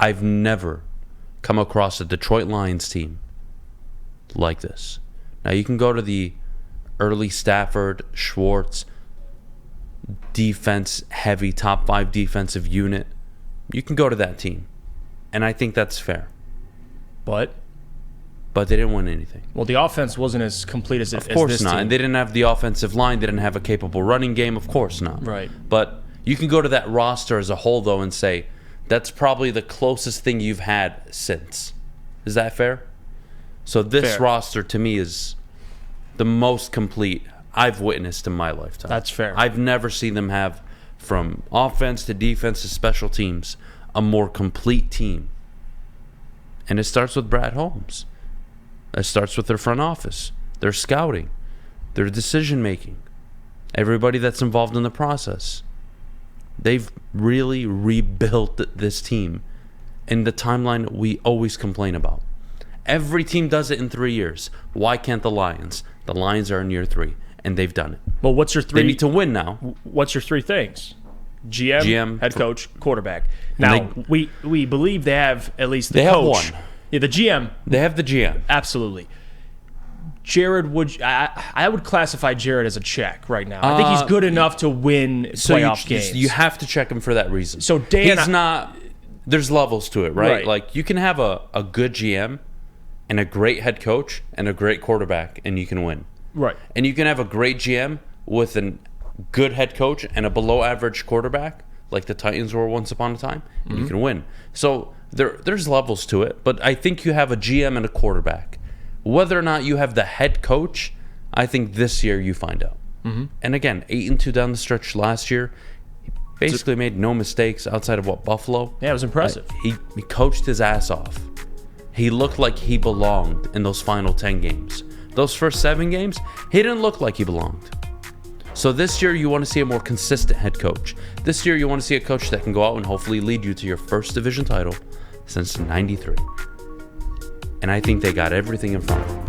I've never come across a Detroit Lions team like this. Now, you can go to the early Stafford, Schwartz, defense-heavy, top 5 defensive unit. You can go to that team, and I think that's fair. But they didn't win anything. Well, the offense wasn't as complete as Of course not. team. And they didn't have the offensive line. They didn't have a capable running game. Of course not. Right. But you can go to that roster as a whole, though, and say that's probably the closest thing you've had since. Is that fair? So this Fair. roster, to me, is the most complete I've witnessed in my lifetime. That's fair. I've never seen them have, from offense to defense to special teams, a more complete team. And it starts with Brad Holmes. It starts with their front office, their scouting, their decision-making, everybody that's involved in the process. They've really rebuilt this team in the timeline we always complain about. Every team does it in 3 years. Why can't the Lions? The Lions are in year 3, and they've done it. Well, what's your 3? They need to win now. What's your 3 things? GM, head coach, quarterback. Now, we believe they have at least the coach. Have one. Yeah, the GM. They have the GM. Absolutely. Jared would I would classify Jared as a check right now. I think he's good enough to win playoff games. You have to check him for that reason. So Dan, he's not. There's levels to it, right? Right. Like, you can have a good GM and a great head coach and a great quarterback, and you can win. Right. And you can have a great GM with a good head coach and a below-average quarterback, like the Titans were once upon a time, and you can win. So there's levels to it, but I think you have a GM and a quarterback. Whether or not you have the head coach, I think this year you find out. And again, 8-2 down the stretch last year. He basically made no mistakes outside of Buffalo. Yeah, it was impressive. He coached his ass off. He looked like he belonged in those final 10 games. Those first 7 games, he didn't look like he belonged. So this year, you want to see a more consistent head coach. This year, you want to see a coach that can go out and hopefully lead you to your first division title since '93. And I think they got everything in front of them.